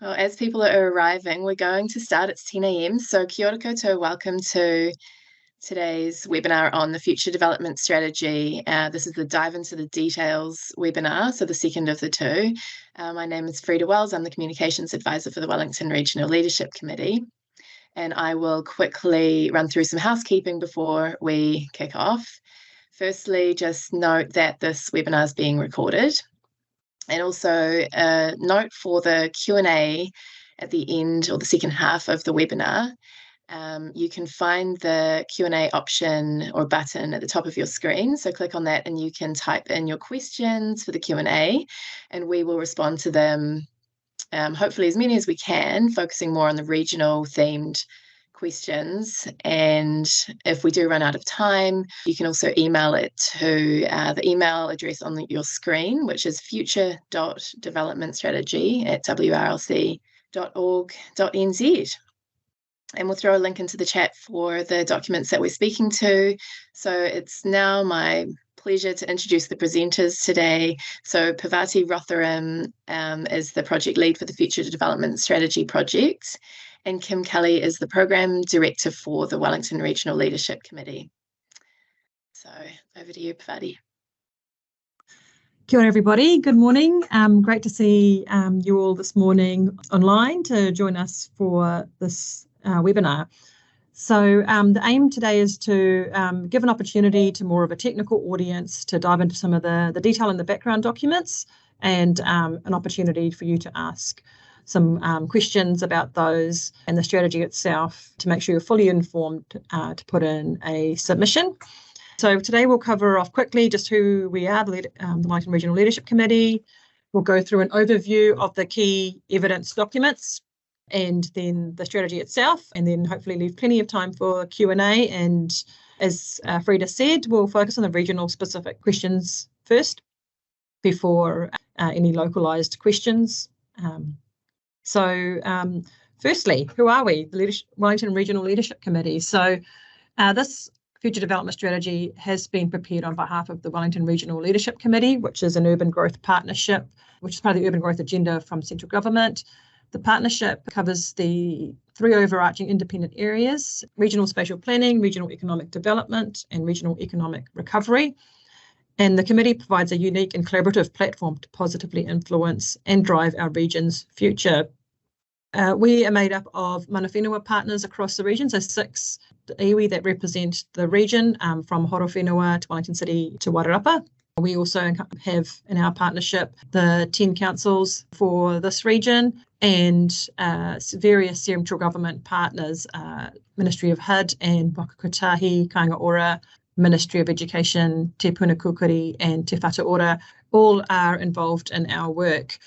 Well, as people are arriving, we're going to start. It's 10 a.m. So kia ora koutou, welcome to today's webinar on the Future Development Strategy. This is the Dive into the Details webinar, so the second of the two. My name is Frida Wells. I'm the Communications Advisor for the Wellington Regional Leadership Committee. And I will quickly run through some housekeeping before we kick off. Firstly, just note that this webinar is being recorded. And also a note for the Q&A at the end or the second half of the webinar. You can find the Q&A option or button at the top of your screen. So click on that and you can type in your questions for the Q&A and we will respond to them, hopefully as many as we can, focusing more on the regional themed questions. And if we do run out of time, you can also email it to the email address on your screen, which is future.developmentstrategy@wrlc.org.nz. And we'll throw a link into the chat for the documents that we're speaking to. So it's now my pleasure to introduce the presenters today. So Parvati Rotharam is the project lead for the Future Development Strategy project, and Kim Kelly is the Program Director for the Wellington Regional Leadership Committee. So over to you, Parvati. Kia ora everybody, good morning. Great to see you all this morning online to join us for this webinar. So the aim today is to give an opportunity to more of a technical audience to dive into some of the detail in the background documents and an opportunity for you to ask some questions about those and the strategy itself to make sure you're fully informed to put in a submission. So today we'll cover off quickly just who we are, the Wellington Regional Leadership Committee. We'll go through an overview of the key evidence documents and then the strategy itself, and then hopefully leave plenty of time for Q&A. And as Frida said, we'll focus on the regional specific questions first before any localised questions. Firstly, who are we? The Wellington Regional Leadership Committee. So this Future Development Strategy has been prepared on behalf of the Wellington Regional Leadership Committee, which is an urban growth partnership, which is part of the urban growth agenda from central government. The partnership covers the three overarching independent areas: regional spatial planning, regional economic development, and regional economic recovery. And the committee provides a unique and collaborative platform to positively influence and drive our region's future. We are made up of mana whenua partners across the region, so 6 iwi that represent the region from Horowhenua to Wellington City to Wairarapa. We also have in our partnership the 10 councils for this region and various central government partners, Ministry of HUD and Waka Kotahi, Kāinga Ora, Ministry of Education, Te Puna Kukuri and Te Whatu Ora, all are involved in our work.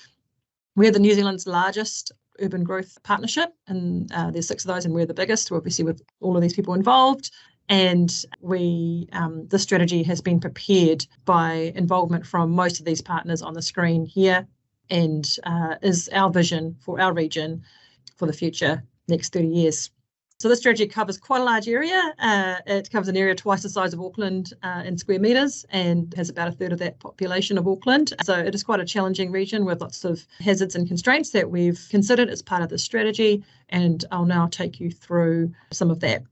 We're the New Zealand's largest urban growth partnership, and there's 6 of those, and we're the biggest, obviously, with all of these people involved. And this strategy has been prepared by involvement from most of these partners on the screen here, and is our vision for our region for the future next 30 years. So this strategy covers quite a large area. It covers an area twice the size of Auckland in square metres and has about 1/3 of that population of Auckland. So it is quite a challenging region with lots of hazards and constraints that we've considered as part of the strategy, and I'll now take you through some of that.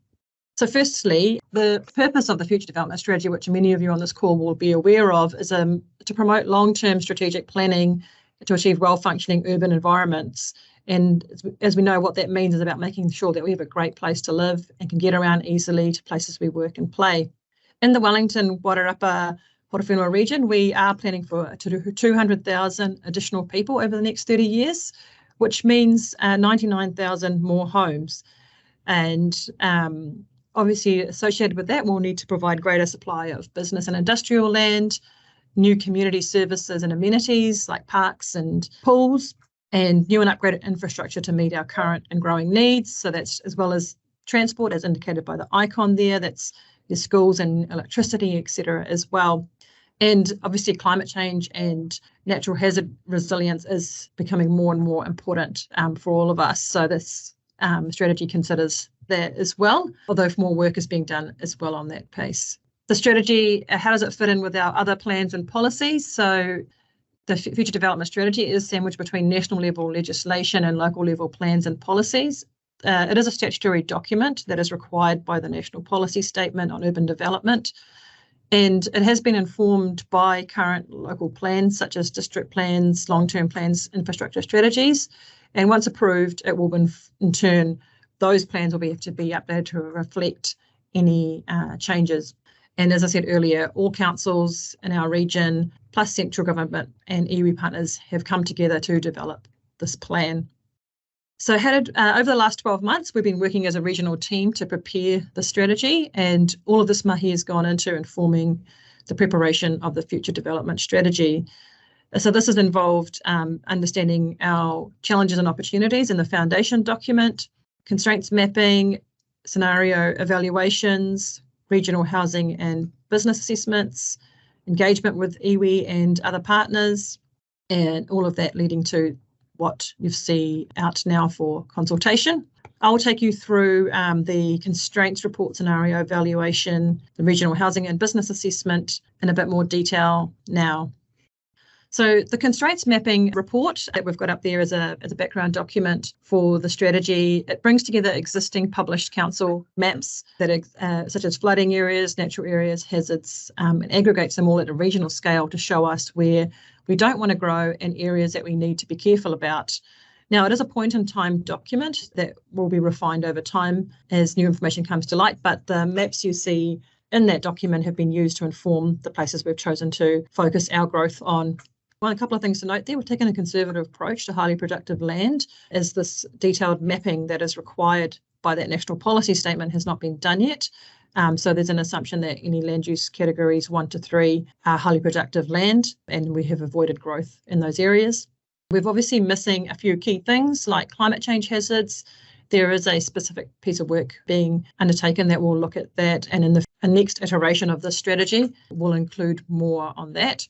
So firstly, the purpose of the Future Development Strategy, which many of you on this call will be aware of, is to promote long-term strategic planning to achieve well-functioning urban environments. And as we know, what that means is about making sure that we have a great place to live and can get around easily to places we work and play. In the Wellington, Wairarapa, Horowhenua region, we are planning for 200,000 additional people over the next 30 years, which means 99,000 more homes. And obviously associated with that, we'll need to provide greater supply of business and industrial land, new community services and amenities like parks and pools, and new and upgraded infrastructure to meet our current and growing needs. So that's as well as transport, as indicated by the icon there. That's the schools and electricity, etc. as well. And obviously climate change and natural hazard resilience is becoming more and more important for all of us. So this strategy considers that as well, although more work is being done as well on that piece. The strategy, how does it fit in with our other plans and policies? So The future development strategy is sandwiched between national level legislation and local level plans and policies. It is a statutory document that is required by the National Policy Statement on Urban Development, and it has been informed by current local plans such as district plans, long-term plans, infrastructure strategies, and once approved, it will in turn, those plans will have to be updated to reflect any changes. And as I said earlier, all councils in our region, plus central government and iwi partners, have come together to develop this plan. So over the last 12 months, we've been working as a regional team to prepare the strategy, and all of this mahi has gone into informing the preparation of the future development strategy. So this has involved understanding our challenges and opportunities in the foundation document, constraints mapping, scenario evaluations, regional housing and business assessments, engagement with iwi and other partners, and all of that leading to what you see out now for consultation. I'll take you through the constraints report scenario evaluation, the regional housing and business assessment in a bit more detail now. So the constraints mapping report that we've got up there as a background document for the strategy, it brings together existing published council maps that are such as flooding areas, natural areas, hazards, and aggregates them all at a regional scale to show us where we don't want to grow and areas that we need to be careful about. Now, it is a point-in-time document that will be refined over time as new information comes to light, but the maps you see in that document have been used to inform the places we've chosen to focus our growth on. Well, a couple of things to note there. We've taken a conservative approach to highly productive land, as this detailed mapping that is required by that national policy statement has not been done yet. So there's an assumption that any land use categories 1 to 3 are highly productive land, and we have avoided growth in those areas. We're obviously missing a few key things like climate change hazards. There is a specific piece of work being undertaken that will look at that, and in the next iteration of this strategy will include more on that.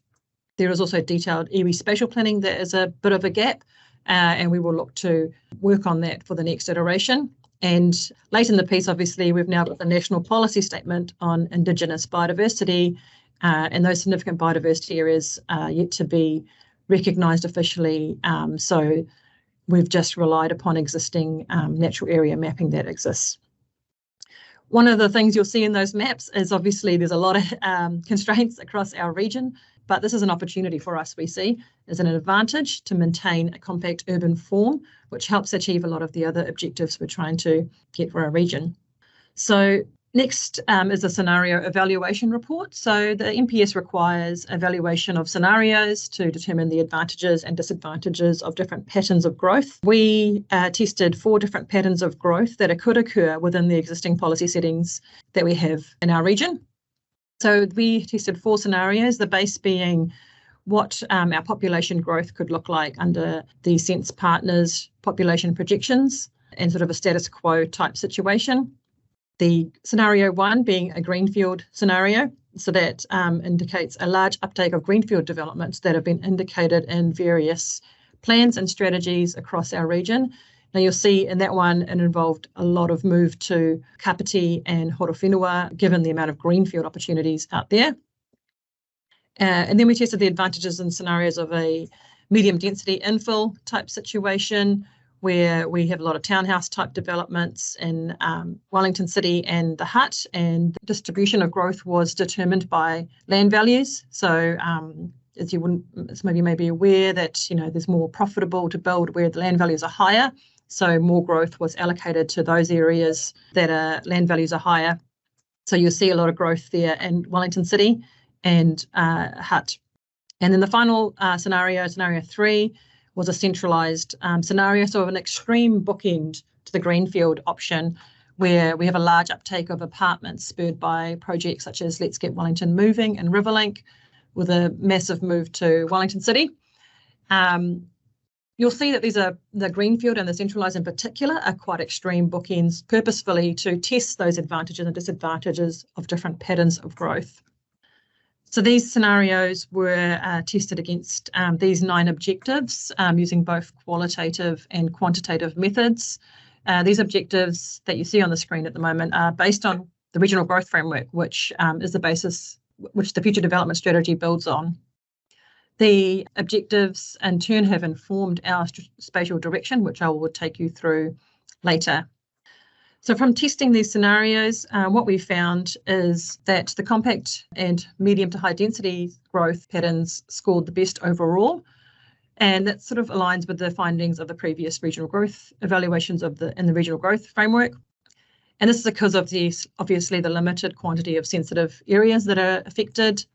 There is also detailed iwi spatial planning that is a bit of a gap, and we will look to work on that for the next iteration. And late in the piece, obviously, we've now got the National Policy Statement on Indigenous biodiversity, and those significant biodiversity areas are yet to be recognised officially. So we've just relied upon existing natural area mapping that exists. One of the things you'll see in those maps is obviously there's a lot of constraints across our region, but this is an opportunity for us, we see, as an advantage to maintain a compact urban form, which helps achieve a lot of the other objectives we're trying to get for our region. So next is a scenario evaluation report. So the NPS requires evaluation of scenarios to determine the advantages and disadvantages of different patterns of growth. We tested 4 different patterns of growth that could occur within the existing policy settings that we have in our region. So we tested 4 scenarios, the base being what our population growth could look like under the Sense Partners population projections and sort of a status quo type situation. The scenario 1 being a greenfield scenario, so that indicates a large uptake of greenfield developments that have been indicated in various plans and strategies across our region. Now you'll see in that one, it involved a lot of move to Kapiti and Horowhenua, given the amount of greenfield opportunities out there. And then we tested the advantages and scenarios of a medium density infill type situation, where we have a lot of townhouse type developments in Wellington City and the Hutt, and the distribution of growth was determined by land values. So as you may be aware that, you know, there's more profitable to build where the land values are higher. So more growth was allocated to those areas that land values are higher. So you'll see a lot of growth there in Wellington City and Hutt. And then the final scenario 3, was a centralised scenario, so of an extreme bookend to the greenfield option, where we have a large uptake of apartments spurred by projects such as Let's Get Wellington Moving and Riverlink, with a massive move to Wellington City. You'll see that these are the greenfield and the centralised in particular are quite extreme bookends, purposefully to test those advantages and disadvantages of different patterns of growth. So these scenarios were tested against these 9 objectives using both qualitative and quantitative methods. These objectives that you see on the screen at the moment are based on the Regional Growth Framework, which is the basis which the Future Development Strategy builds on. The objectives in turn have informed our spatial direction, which I will take you through later. So from testing these scenarios, what we found is that the compact and medium to high density growth patterns scored the best overall. And that sort of aligns with the findings of the previous regional growth evaluations in the regional growth framework. And this is because of obviously the limited quantity of sensitive areas that are affected,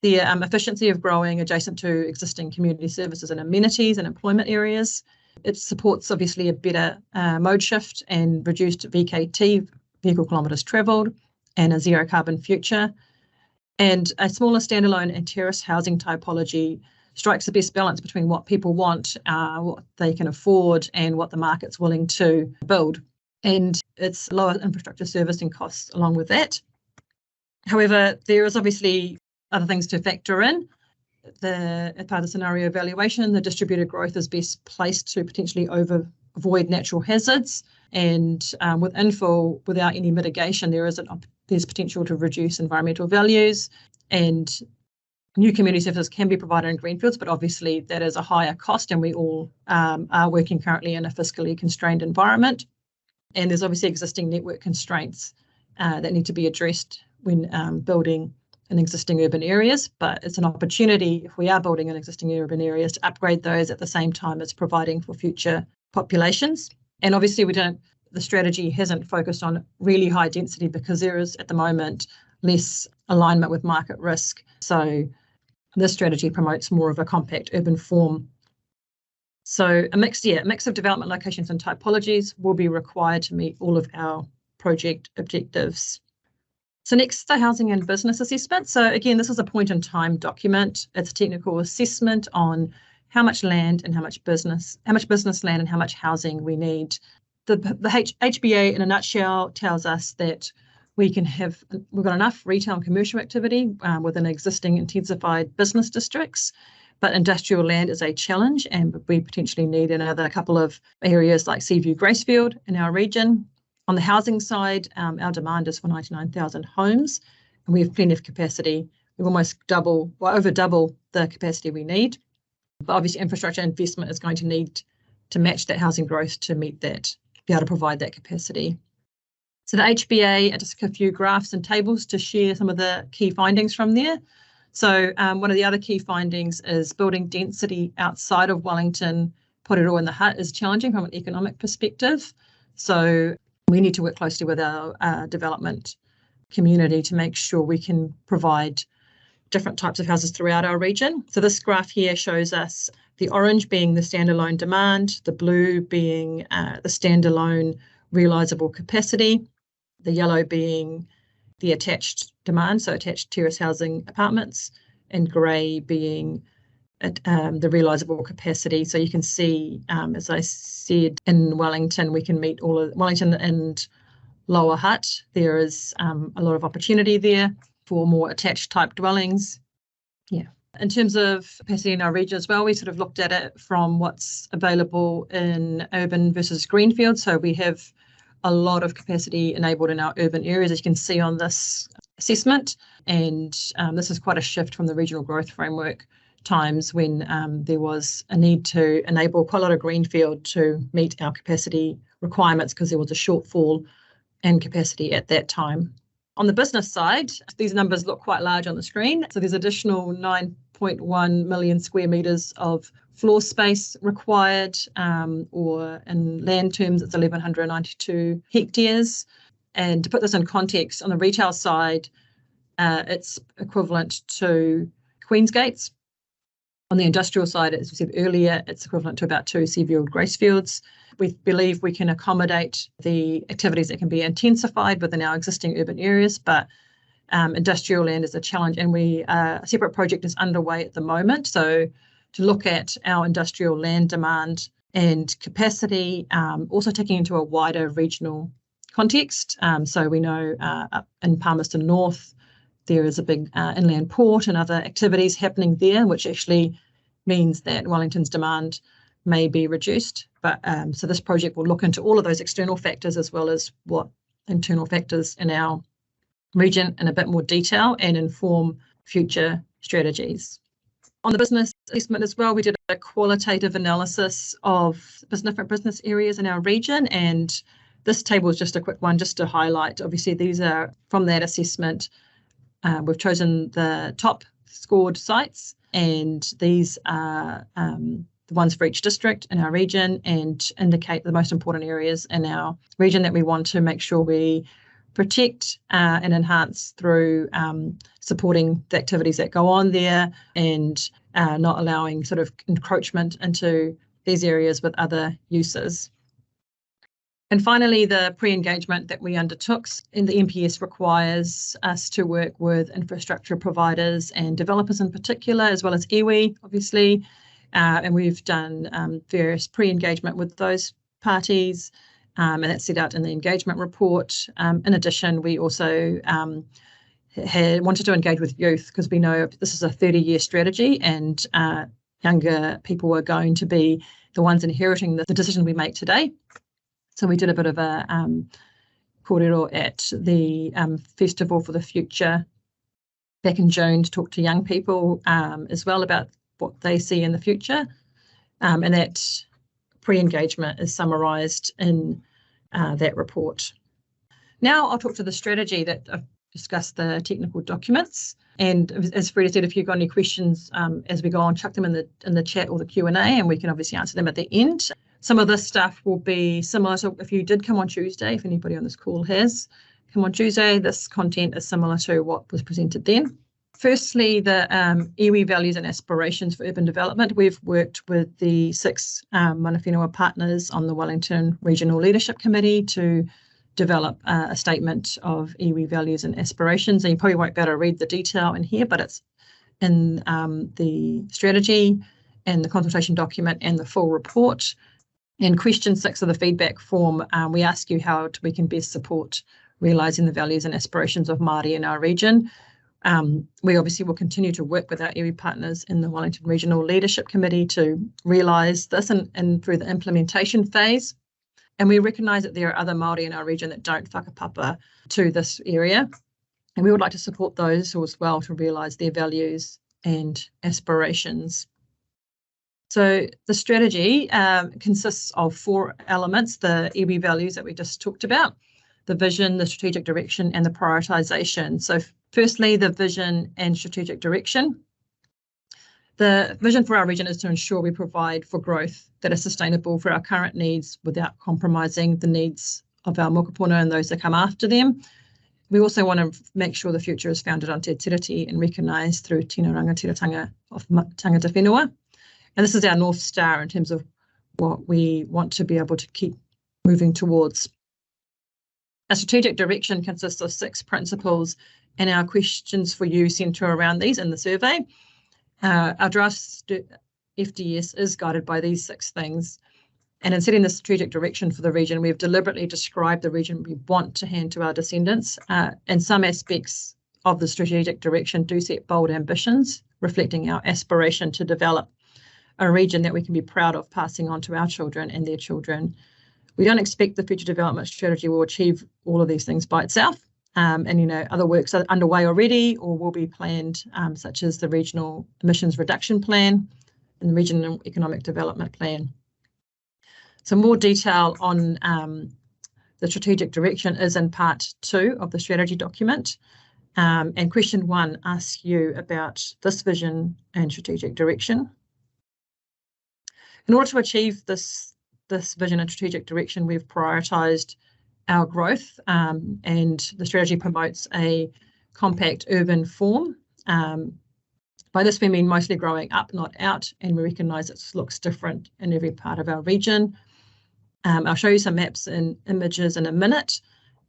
the efficiency of growing adjacent to existing community services and amenities and employment areas. It supports obviously a better mode shift and reduced VKT, vehicle kilometres travelled, and a zero carbon future. And a smaller standalone and terrace housing typology strikes the best balance between what people want, what they can afford, and what the market's willing to build. And it's lower infrastructure servicing costs along with that. However, there is obviously other things to factor in. As part of the scenario evaluation, the distributed growth is best placed to potentially avoid natural hazards. And with infill, without any mitigation, there's potential to reduce environmental values, and new community services can be provided in greenfields, but obviously that is a higher cost, and we all are working currently in a fiscally constrained environment. And there's obviously existing network constraints that need to be addressed when building in existing urban areas, but it's an opportunity, if we are building in existing urban areas, to upgrade those at the same time as providing for future populations. And obviously the strategy hasn't focused on really high density because there is at the moment less alignment with market risk. So this strategy promotes more of a compact urban form. So a mix of development locations and typologies will be required to meet all of our project objectives. So next, the housing and business assessment. So again, this is a point in time document. It's a technical assessment on how much land and how much business land and how much housing we need. The HBA in a nutshell tells us that we've got enough retail and commercial activity within existing intensified business districts, but industrial land is a challenge, and we potentially need another couple of areas like Seaview, Gracefield in our region. On the housing side, our demand is for 99,000 homes, and we have plenty of capacity. We've over double the capacity we need. But obviously, infrastructure investment is going to need to match that housing growth to meet that, be able to provide that capacity. So the HBA, just a few graphs and tables to share some of the key findings from there. So one of the other key findings is building density outside of Wellington, Porirua and the Hutt is challenging from an economic perspective. So we need to work closely with our development community to make sure we can provide different types of houses throughout our region. So this graph here shows us the orange being the standalone demand, the blue being the standalone realisable capacity, the yellow being the attached demand, so attached terrace housing apartments, and grey being the realisable capacity. So you can see, as I said, in Wellington, we can meet all of Wellington and Lower Hutt. There is a lot of opportunity there for more attached type dwellings. Yeah. In terms of capacity in our region as well, we sort of looked at it from what's available in urban versus greenfield. So we have a lot of capacity enabled in our urban areas, as you can see on this assessment. And this is quite a shift from the regional growth framework times when there was a need to enable quite a lot of greenfield to meet our capacity requirements because there was a shortfall in capacity at that time. On the business side, these numbers look quite large on the screen. So there's additional 9.1 million square metres of floor space required, or in land terms, it's 1,192 hectares. And to put this in context, on the retail side, it's equivalent to Queensgates. On the industrial side, as we said earlier, it's equivalent to about 2 Seaview Gracefields. We believe we can accommodate the activities that can be intensified within our existing urban areas, but industrial land is a challenge, and a separate project is underway at the moment. So to look at our industrial land demand and capacity, also taking into a wider regional context. So we know up in Palmerston North, there is a big inland port and other activities happening there, which actually means that Wellington's demand may be reduced. But so this project will look into all of those external factors as well as what internal factors in our region in a bit more detail and inform future strategies. On the business assessment as well, we did a qualitative analysis of different business areas in our region, and this table is just a quick one just to highlight. Obviously, these are from that assessment. We've chosen the top scored sites, and these are the ones for each district in our region and indicate the most important areas in our region that we want to make sure we protect and enhance through supporting the activities that go on there and not allowing sort of encroachment into these areas with other uses. And finally, the pre-engagement that we undertook in the MPS requires us to work with infrastructure providers and developers in particular, as well as iwi, obviously. And we've done various pre-engagement with those parties, and that's set out in the engagement report. In addition, we also wanted to engage with youth because we know this is a 30-year strategy, and younger people are going to be the ones inheriting the decision we make today. So we did a bit of a kōrero at the Festival for the Future back in June to talk to young people as well about what they see in the future. And that pre-engagement is summarised in that report. Now I'll talk to the strategy that I've discussed, the technical documents. And as Freda said, if you've got any questions as we go on, chuck them in the chat or the Q&A, and we can obviously answer them at the end. Some of this stuff will be similar to if you did come on Tuesday, if anybody on this call has come on Tuesday, this content is similar to what was presented then. Firstly, the iwi values and aspirations for urban development. We've worked with the 6 mana whenua partners on the Wellington Regional Leadership Committee to develop a statement of iwi values and aspirations. And you probably won't be able to read the detail in here, but it's in the strategy and the consultation document and the full report. In question 6 of the feedback form, we ask you how we can best support realising the values and aspirations of Māori in our region. We obviously will continue to work with our iwi partners in the Wellington Regional Leadership Committee to realise this and through the implementation phase. And we recognise that there are other Māori in our region that don't whakapapa to this area. And we would like to support those as well to realise their values and aspirations. So the strategy consists of 4 elements: the iwi values that we just talked about, the vision, the strategic direction, and the prioritisation. So firstly, the vision and strategic direction. The vision for our region is to ensure we provide for growth that is sustainable for our current needs without compromising the needs of our mokopuna and those that come after them. We also want to make sure the future is founded on te tiriti and recognised through tino rangatiratanga of tangata whenua. And this is our North Star in terms of what we want to be able to keep moving towards. Our strategic direction consists of 6 principles, and our questions for you centre around these in the survey. Our draft FDS is guided by these 6 things. And in setting the strategic direction for the region, we've deliberately described the region we want to hand to our descendants. And some aspects of the strategic direction do set bold ambitions, reflecting our aspiration to develop a region that we can be proud of passing on to our children and their children. We don't expect the future development strategy will achieve all of these things by itself. And, other works are underway already or will be planned, such as the Regional Emissions Reduction Plan and the Regional Economic Development Plan. Some more detail on the strategic direction is in part 2 of the strategy document. And question 1 asks you about this vision and strategic direction. In order to achieve this vision and strategic direction, we've prioritised our growth, and the strategy promotes a compact urban form. By this we mean mostly growing up, not out, and we recognise it looks different in every part of our region. I'll show you some maps and images in a minute,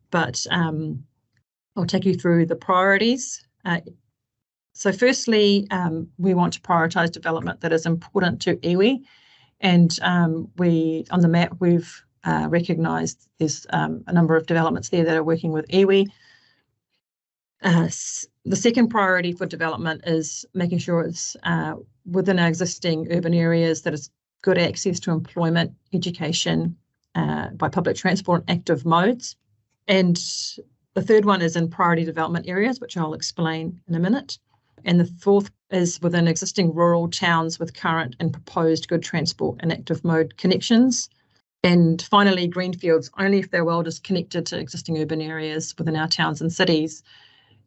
but I'll take you through the priorities. So firstly, we want to prioritise development that is important to iwi, and on the map we've recognised there's a number of developments there that are working with iwi. The second priority for development is making sure it's within our existing urban areas that it's good access to employment, education by public transport and active modes. And the third one is in priority development areas, which I'll explain in a minute. And the fourth is within existing rural towns with current and proposed good transport and active mode connections. And finally, greenfields, only if they're well disconnected to existing urban areas within our towns and cities.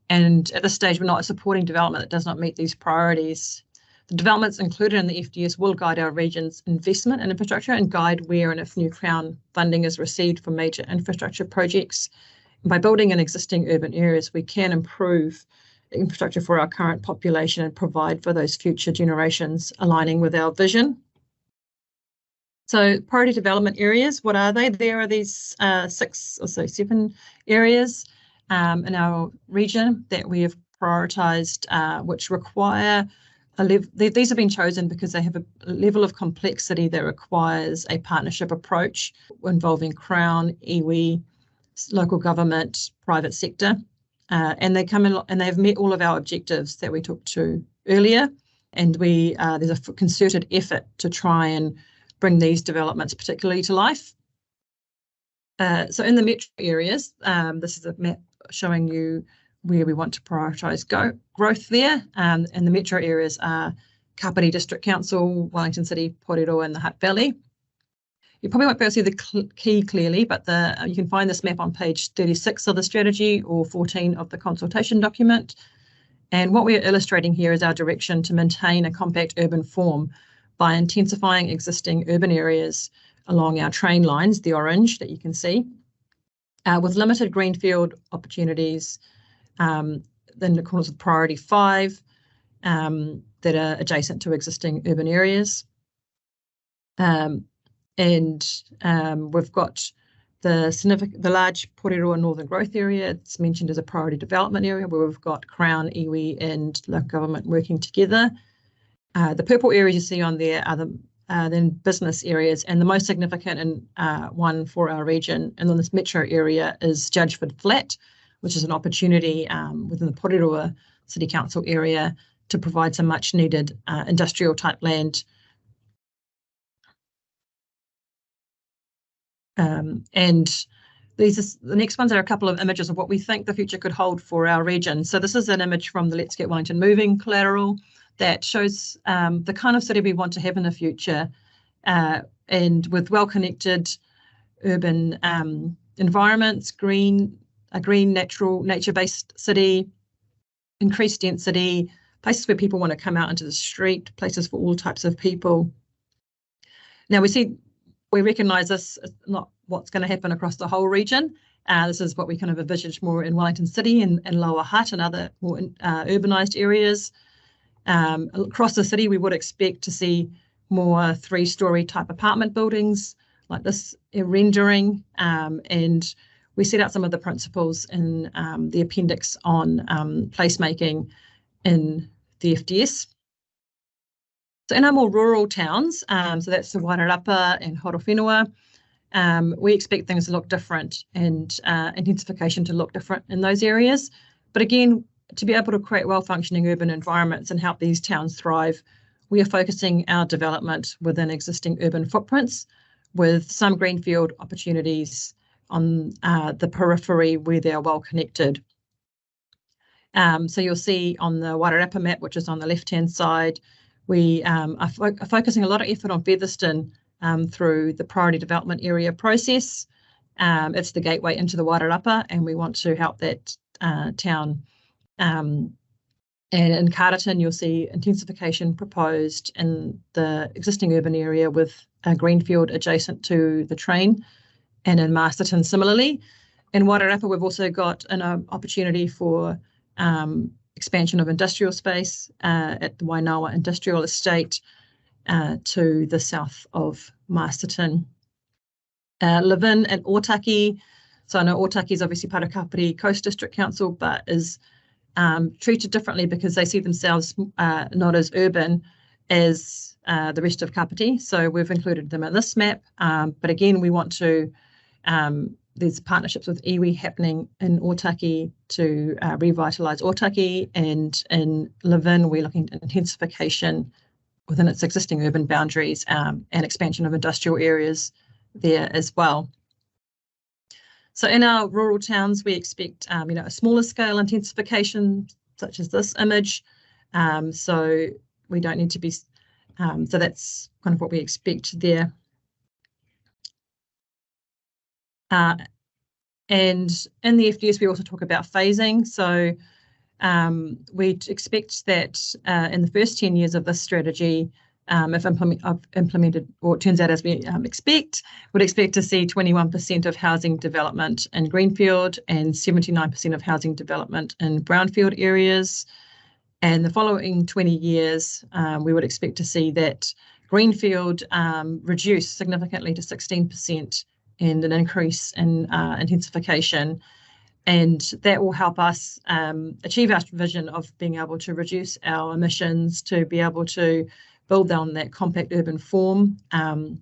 And at this stage, we're not supporting development that does not meet these priorities. The developments included in the FDS will guide our region's investment in infrastructure and guide where and if new Crown funding is received for major infrastructure projects. And by building in existing urban areas, we can improve infrastructure for our current population and provide for those future generations, aligning with our vision. So priority development areas, what are they? There are these 7 areas in our region that we have prioritised, which require these have been chosen because they have a level of complexity that requires a partnership approach involving Crown, iwi, local government, private sector, and they come in and they've met all of our objectives that we talked to earlier. And there's a concerted effort to try and bring these developments particularly to life. So in the metro areas, this is a map showing you where we want to prioritise growth there. And the metro areas are Kapiti District Council, Wellington City, Porirua and the Hutt Valley. You probably won't be able to see the key clearly, but you can find this map on page 36 of the strategy or 14 of the consultation document. And what we are illustrating here is our direction to maintain a compact urban form by intensifying existing urban areas along our train lines, the orange that you can see, with limited greenfield opportunities, then accordance with priority 5 that are adjacent to existing urban areas. And we've got the large Porirua Northern Growth Area. It's mentioned as a priority development area where we've got Crown, iwi and local government working together. The purple areas you see on there are then business areas, and the most significant one for our region and on this metro area is Judgeford Flat, which is an opportunity within the Porirua City Council area to provide some much needed industrial type land. And the next ones are a couple of images of what we think the future could hold for our region. So this is an image from the Let's Get Wellington Moving collateral that shows the kind of city we want to have in the future, and with well-connected urban environments, a green, natural, nature-based city, increased density, places where people want to come out into the street, places for all types of people. Now we recognise this is not what's going to happen across the whole region. This is what we kind of envisage more in Wellington City and Lower Hutt and other more urbanised areas. Across the city, we would expect to see more 3-storey type apartment buildings like this rendering, and we set out some of the principles in the appendix on placemaking in the FDS. So in our more rural towns, so that's the Wairarapa and Horowhenua, we expect things to look different and intensification to look different in those areas. But again, to be able to create well-functioning urban environments and help these towns thrive, we are focusing our development within existing urban footprints with some greenfield opportunities on the periphery where they are well connected. So you'll see on the Wairarapa map, which is on the left-hand side, we are focusing a lot of effort on Featherston through the priority development area process. It's the gateway into the Wairarapa, and we want to help that town. And in Carterton, you'll see intensification proposed in the existing urban area with a greenfield adjacent to the train, and in Masterton similarly. In Wairarapa, we've also got an opportunity for expansion of industrial space at the Wainawa Industrial Estate to the south of Masterton. Levin and Otaki. So I know Otaki is obviously part of Kapiti Coast District Council, but is treated differently because they see themselves not as urban as the rest of Kapiti. So we've included them in this map. But again, we want to, there's partnerships with iwi happening in Otaki to revitalise Otaki, and in Levin, we're looking at intensification within its existing urban boundaries and expansion of industrial areas there as well. So in our rural towns, we expect a smaller scale intensification, such as this image, So we don't need to be, so that's kind of what we expect there. And in the FDS, we also talk about phasing. So we expect that in the first 10 years of this strategy, if implemented, or it turns out as we expect, would expect to see 21% of housing development in greenfield and 79% of housing development in brownfield areas. And the following 20 years, we would expect to see that greenfield reduce significantly to 16% and an increase in intensification. And that will help us achieve our vision of being able to reduce our emissions, to be able to build on that compact urban form. And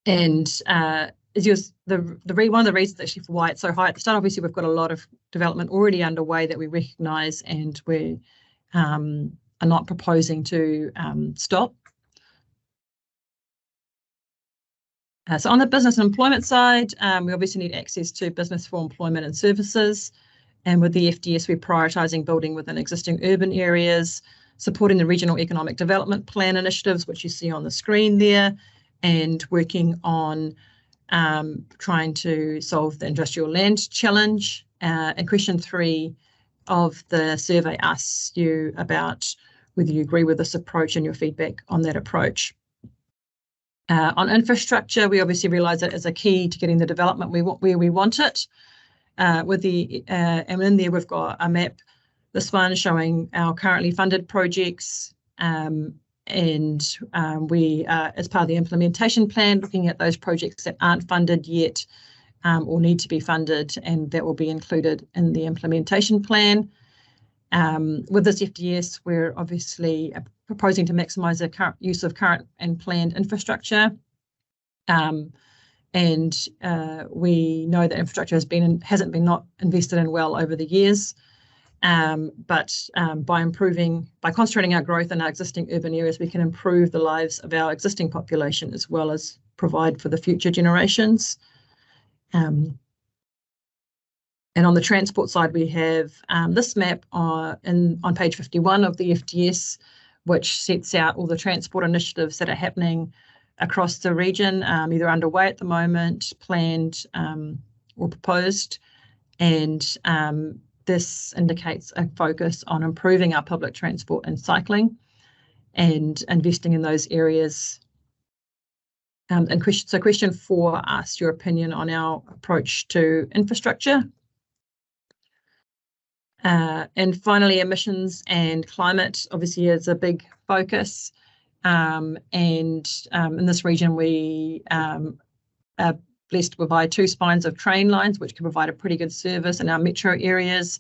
one of the reasons actually for why it's so high at the start, obviously we've got a lot of development already underway that we recognise, and we are not proposing to stop. So on the business and employment side, we obviously need access to business for employment and services. And with the FDS, we're prioritising building within existing urban areas, supporting the regional economic development plan initiatives, which you see on the screen there, and working on trying to solve the industrial land challenge. And question 3 of the survey asks you about whether you agree with this approach and your feedback on that approach. On infrastructure, we obviously realise that as a key to getting the development where we want it. And in there we've got a map, this one showing our currently funded projects, and we are, as part of the implementation plan, looking at those projects that aren't funded yet or need to be funded, and that will be included in the implementation plan. With this FDS, we're obviously proposing to maximise the current use of current and planned infrastructure. We know that infrastructure hasn't been not invested in well over the years. But by concentrating our growth in our existing urban areas, we can improve the lives of our existing population as well as provide for the future generations. And on the transport side, we have this map on page 51 of the FDS, which sets out all the transport initiatives that are happening across the region, either underway at the moment, planned or proposed. And this indicates a focus on improving our public transport and cycling and investing in those areas. So question 4 asks your opinion on our approach to infrastructure. And finally, emissions and climate obviously is a big focus. And in this region, we are blessed to provide 2 spines of train lines, which can provide a pretty good service in our metro areas.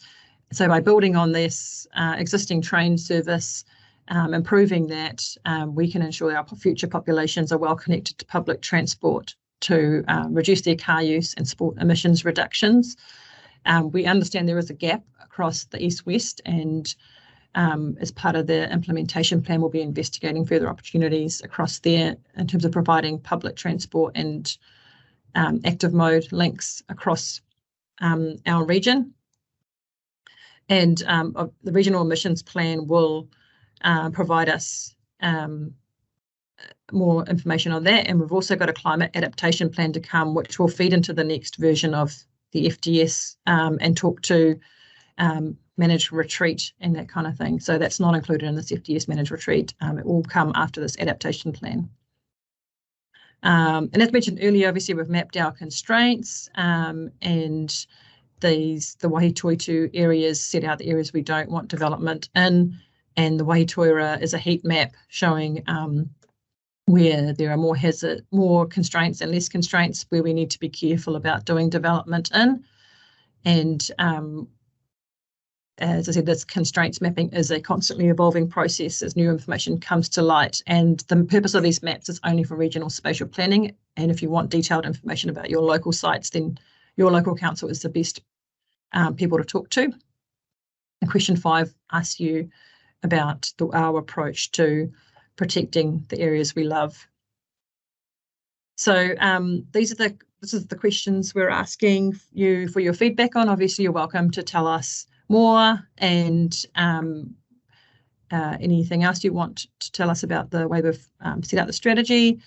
So by building on this existing train service, improving that, we can ensure our future populations are well connected to public transport to reduce their car use and support emissions reductions. We understand there is a gap across the east-west, and as part of the implementation plan, we'll be investigating further opportunities across there in terms of providing public transport and active mode links across our region. And the regional emissions plan will provide us more information on that. And we've also got a climate adaptation plan to come, which will feed into the next version of the FDS and talk to managed retreat and that kind of thing. So that's not included in this FDS managed retreat. It will come after this adaptation plan. And as mentioned earlier, obviously we've mapped our constraints, and the Wahitoitu areas set out the areas we don't want development in, and the Wahitoira is a heat map showing where there are more constraints and less constraints, where we need to be careful about doing development in. And as I said, this constraints mapping is a constantly evolving process as new information comes to light. And the purpose of these maps is only for regional spatial planning. And if you want detailed information about your local sites, then your local council is the best people to talk to. And question 5 asks you about our approach to protecting the areas we love. So this is the questions we're asking you for your feedback on. Obviously, you're welcome to tell us more, and anything else you want to tell us about the way we've set out the strategy.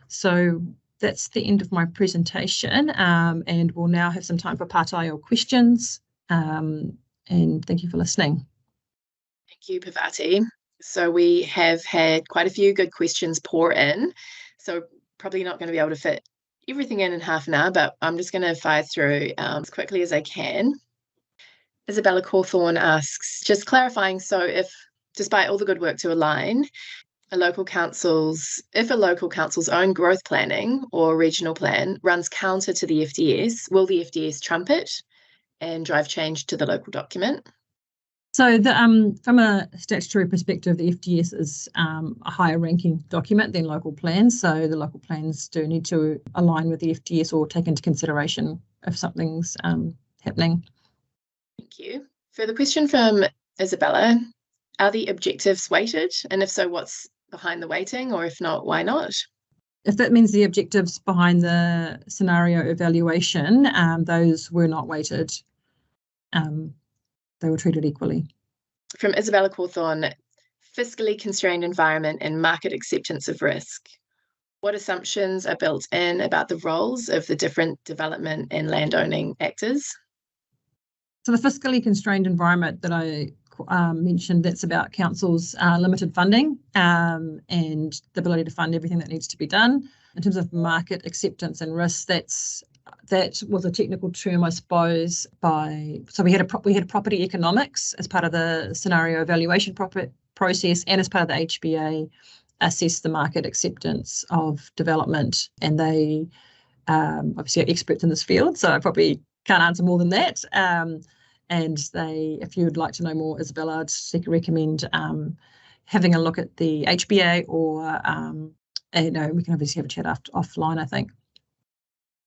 So that's the end of my presentation, and we'll now have some time for pātai questions, and thank you for listening. Thank you, Parvati. So we have had quite a few good questions pour in, so probably not going to be able to fit everything in half an hour, but I'm just going to fire through as quickly as I can. Isabella Cawthorne asks, just clarifying, so if, despite all the good work to align, if a local council's own growth planning or regional plan runs counter to the FDS, will the FDS trump it and drive change to the local document? So from a statutory perspective, the FDS is a higher ranking document than local plans. So the local plans do need to align with the FDS or take into consideration if something's happening. Thank you. Further question from Isabella. Are the objectives weighted? And if so, what's behind the weighting? Or if not, why not? If that means the objectives behind the scenario evaluation, those were not weighted. They were treated equally. From Isabella Cawthorne, fiscally constrained environment and market acceptance of risk. What assumptions are built in about the roles of the different development and landowning actors? So the fiscally constrained environment that I mentioned, that's about councils' limited funding and the ability to fund everything that needs to be done. In terms of market acceptance and risk, that was a technical term, I suppose. So we had property economics as part of the scenario evaluation process, and as part of the HBA, assess the market acceptance of development. And they obviously are experts in this field, so I probably can't answer more than that. And if you would like to know more, Isabella, I'd recommend having a look at the HBA, or we can obviously have a chat offline, I think.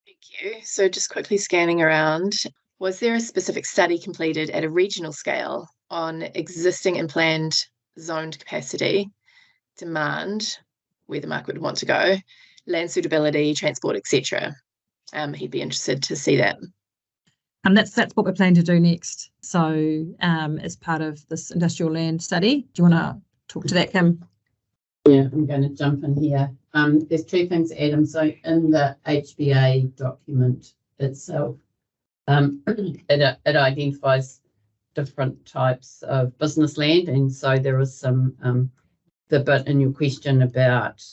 Thank you. So just quickly scanning around, was there a specific study completed at a regional scale on existing and planned zoned capacity, demand, where the market would want to go, land suitability, transport, etc.? He'd be interested to see that. And that's what we're planning to do next. So as part of this industrial land study, do you want to talk to that, Kim? Yeah, I'm going to jump in here. There's two things, Adam. So in the HBA document itself, it identifies different types of business land, and so there is some the bit in your question about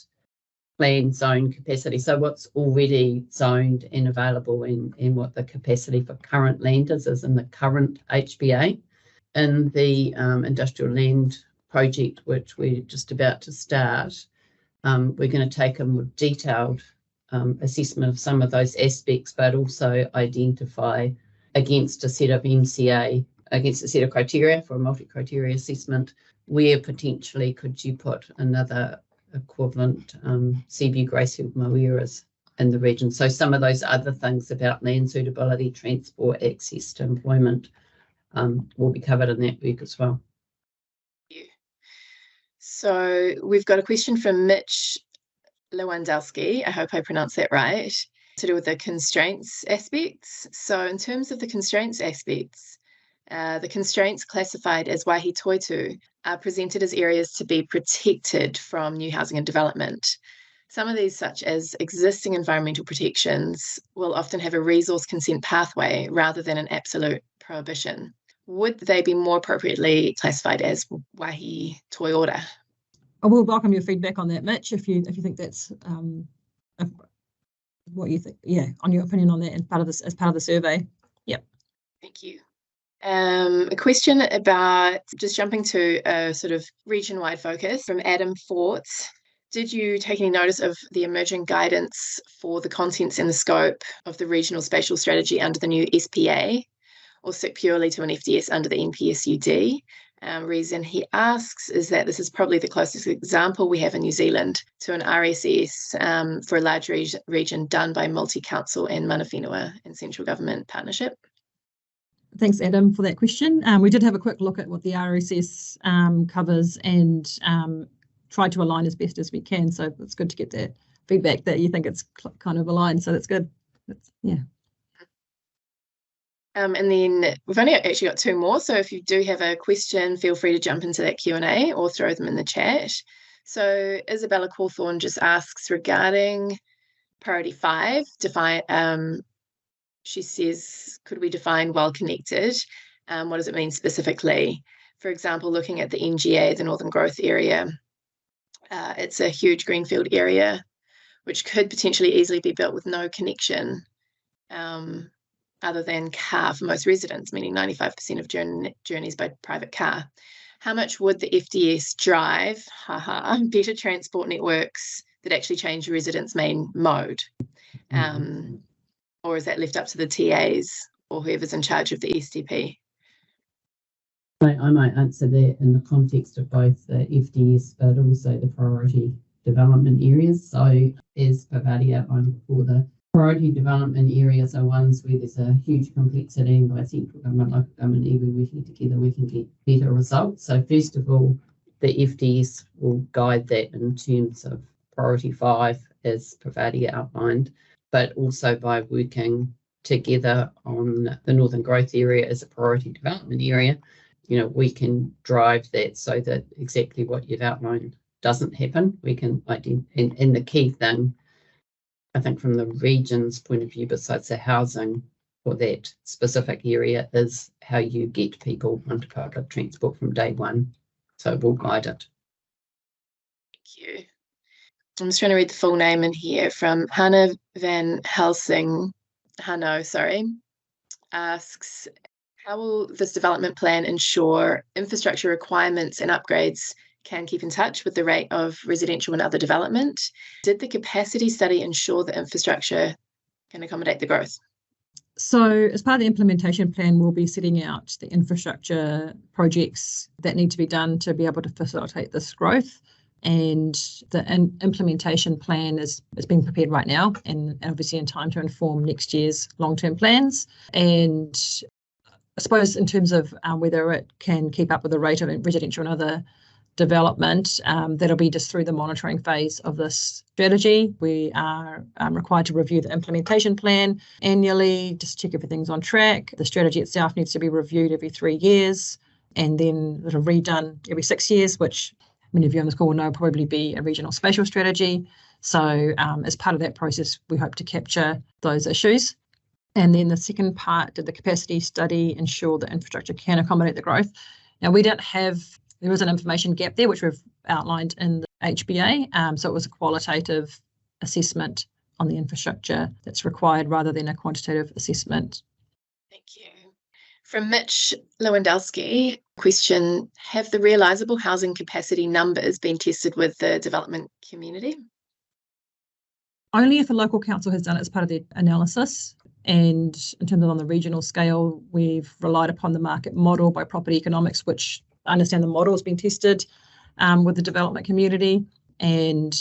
planned zone capacity. So what's already zoned and available, and what the capacity for current land is in the current HBA. In the industrial land project, which we're just about to start, we're going to take a more detailed assessment of some of those aspects, but also identify against a set of MCA, against a set of criteria for a multi-criteria assessment, where potentially could you put another equivalent Seaview, Gracefield, Moeras in the region. So some of those other things about land suitability, transport, access to employment will be covered in that work as well. So we've got a question from Mitch Lewandowski, I hope I pronounced that right, to do with the constraints aspects. So in terms of the constraints aspects, the constraints classified as Waihi Toitu are presented as areas to be protected from new housing and development. Some of these, such as existing environmental protections, will often have a resource consent pathway rather than an absolute prohibition. Would they be more appropriately classified as Waihi Toi Ora? I will welcome your feedback on that, Mitch, if you think that's what you think, on your opinion on that as part of the survey. Yep. Thank you. A question about, just jumping to a sort of region-wide focus from Adam Fort. Did you take any notice of the emerging guidance for the contents and the scope of the regional spatial strategy under the new SPA, or stick purely to an FDS under the NPSUD? Reason he asks is that this is probably the closest example we have in New Zealand to an RSS for a large region done by multi-council and mana whenua and central government partnership. Thanks, Adam, for that question. We did have a quick look at what the RSS covers and tried to align as best as we can. So it's good to get that feedback that you think it's kind of aligned. So that's good. And then we've only actually got 2 more. So if you do have a question, feel free to jump into that Q&A or throw them in the chat. So Isabella Cawthorne just asks regarding priority 5, she says, could we define well connected? What does it mean specifically? For example, looking at the NGA, the Northern Growth Area, it's a huge greenfield area, which could potentially easily be built with no connection other than car for most residents, meaning 95% of journeys by private car. How much would the FDS drive better transport networks that actually change residents' main mode? Or is that left up to the TAs or whoever's in charge of the SDP? I might answer that in the context of both the FDS but also the priority development areas. So as Parvati outlined before, the priority development areas are ones where there's a huge complexity, and by central government, local government, even working together, we can get better results. So first of all, the FDS will guide that in terms of priority 5, as Parvati outlined, but also by working together on the Northern Growth Area as a priority development area, we can drive that so that exactly what you've outlined doesn't happen. We can and the key thing, I think, from the region's point of view, besides the housing for that specific area, is how you get people onto public transport from day one. So we'll guide it. Thank you. I'm just trying to read the full name in here from Hannah Van Helsing. Asks, how will this development plan ensure infrastructure requirements and upgrades can keep in touch with the rate of residential and other development? Did the capacity study ensure that infrastructure can accommodate the growth? So as part of the implementation plan, we'll be setting out the infrastructure projects that need to be done to be able to facilitate this growth. And the implementation plan is being prepared right now, and obviously in time to inform next year's long-term plans. And I suppose in terms of whether it can keep up with the rate of residential and other development, that'll be just through the monitoring phase of this strategy. We are required to review the implementation plan annually, just check everything's on track. The strategy itself needs to be reviewed every 3 years and then sort of redone every 6 years, which many of you on this call will know will probably be a regional spatial strategy. So as part of that process, we hope to capture those issues. And then the second part, did the capacity study ensure that infrastructure can accommodate the growth? Now, there is an information gap there, which we've outlined in the HBA. So it was a qualitative assessment on the infrastructure that's required rather than a quantitative assessment. Thank you. From Mitch Lewandowski, question, have the realisable housing capacity numbers been tested with the development community? Only if a local council has done it as part of the analysis. And in terms of on the regional scale, we've relied upon the market model by Property Economics, which I understand the model has been tested with the development community. And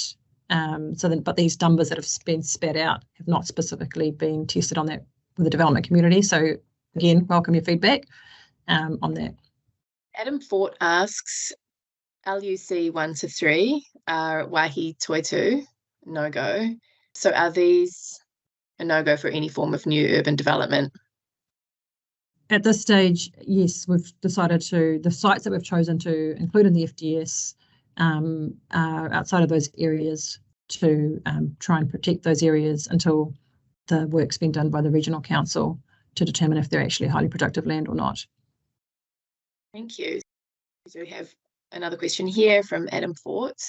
but these numbers that have been spat out have not specifically been tested on that with the development community. So again, welcome your feedback on that. Adam Fort asks, LUC 1 to 3 are Waihi Toitu, no-go. So are these a no-go for any form of new urban development? At this stage, yes, we've decided the sites that we've chosen to include in the FDS are outside of those areas to try and protect those areas until the work's been done by the regional council to determine if they're actually highly productive land or not. Thank you. So we have another question here from Adam Fort.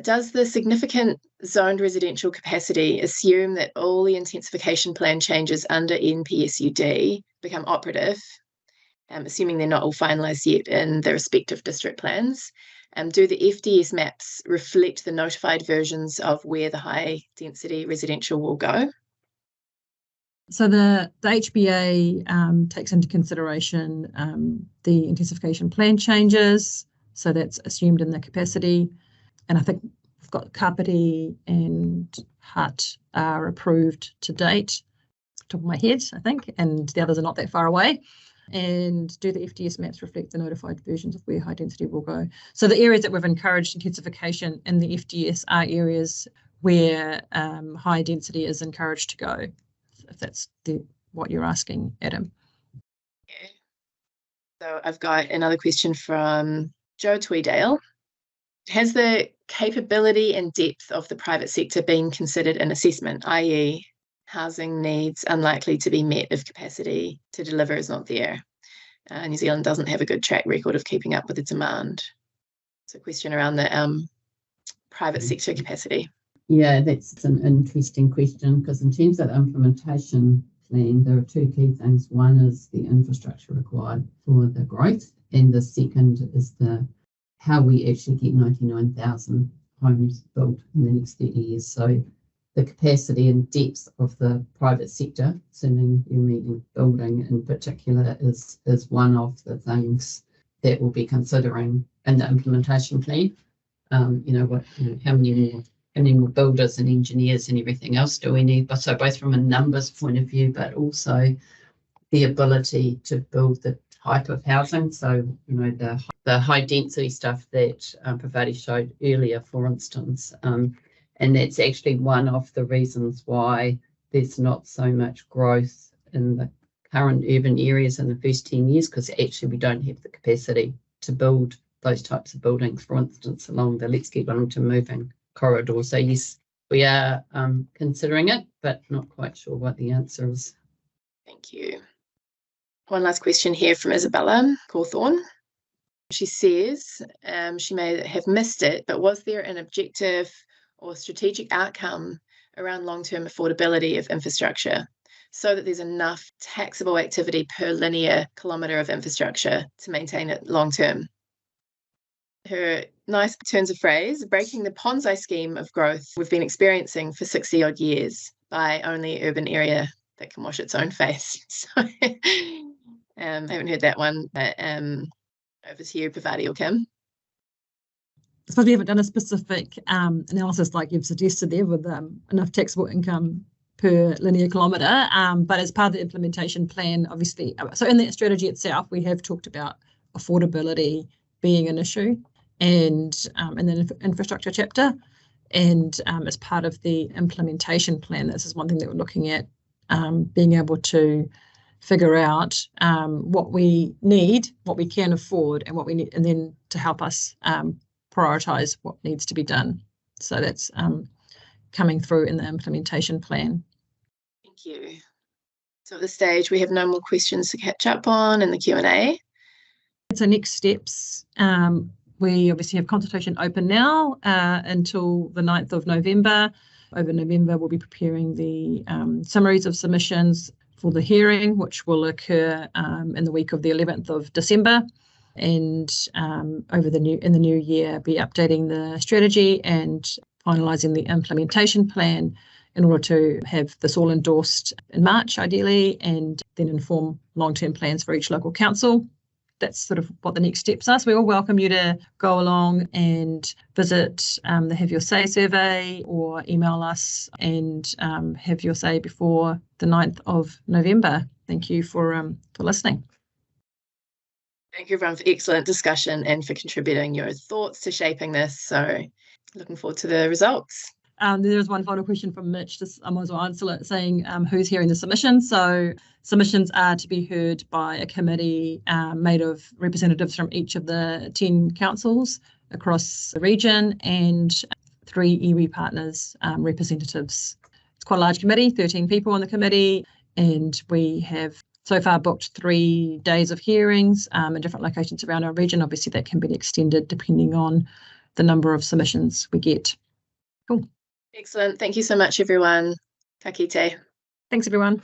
Does the significant zoned residential capacity assume that all the intensification plan changes under NPSUD become operative, assuming they're not all finalised yet in the respective district plans? Do the FDS maps reflect the notified versions of where the high density residential will go? So the HBA takes into consideration the intensification plan changes, so that's assumed in the capacity. And I think we've got Kapiti and Hutt are approved to date, top of my head, I think, and the others are not that far away. And do the FDS maps reflect the notified versions of where high density will go? So the areas that we've encouraged intensification in the FDS are areas where high density is encouraged to go, if that's the what you're asking, Adam. Yeah. So I've got another question from Joe Tweedale. Has the capability and depth of the private sector been considered in assessment, i.e. housing needs unlikely to be met if capacity to deliver is not there? New Zealand doesn't have a good track record of keeping up with the demand. So a question around the private sector capacity. Yeah, that's an interesting question, because in terms of the implementation plan, there are two key things. One is the infrastructure required for the growth, and the second is how we actually get 99,000 homes built in the next 30 years. So the capacity and depth of the private sector, assuming you're meaning building in particular, is one of the things that we'll be considering in the implementation plan. How many more builders and engineers and everything else do we need? But so both from a numbers point of view, but also the ability to build the type of housing. So, the high density stuff that Parvati showed earlier, for instance, and that's actually one of the reasons why there's not so much growth in the current urban areas in the first 10 years, because actually we don't have the capacity to build those types of buildings, for instance, along the Let's Keep Wellington Moving corridor. So yes, we are considering it, but not quite sure what the answer is. Thank you. One last question here from Isabella Cawthorne. She says, she may have missed it, but was there an objective or strategic outcome around long-term affordability of infrastructure so that there's enough taxable activity per linear kilometre of infrastructure to maintain it long-term? Her nice turns of phrase, breaking the Ponzi scheme of growth we've been experiencing for 60 odd years by only urban area that can wash its own face. So I haven't heard that one, but over to you, Parvati or Kim. I suppose we haven't done a specific analysis like you've suggested there with enough taxable income per linear kilometre, but as part of the implementation plan, obviously, so in that strategy itself, we have talked about affordability being an issue, and in the infrastructure chapter, and as part of the implementation plan, this is one thing that we're looking at, being able to figure out what we need, what we can afford, and what we need, and then to help us prioritise what needs to be done. So that's coming through in the implementation plan. Thank you. So at this stage, we have no more questions to catch up on in the Q&A. So next steps, we obviously have consultation open now until the 9th of November. Over November, we'll be preparing the summaries of submissions for the hearing, which will occur in the week of the 11th of December. And in the new year, be updating the strategy and finalising the implementation plan in order to have this all endorsed in March, ideally, and then inform long-term plans for each local council. That's sort of what the next steps are. So we all welcome you to go along and visit the Have Your Say survey, or email us and have your say before the 9th of November. Thank you for listening. Thank you, everyone, for excellent discussion and for contributing your thoughts to shaping this. So looking forward to the results. There's one final question from Mitch. I might as well answer it, saying who's hearing the submissions. So submissions are to be heard by a committee made of representatives from each of the 10 councils across the region and 3 iwi partners representatives. It's quite a large committee, 13 people on the committee, and we have so far booked 3 days of hearings in different locations around our region. Obviously, that can be extended depending on the number of submissions we get. Cool. Excellent. Thank you so much, everyone. Ka kite. Thanks, everyone.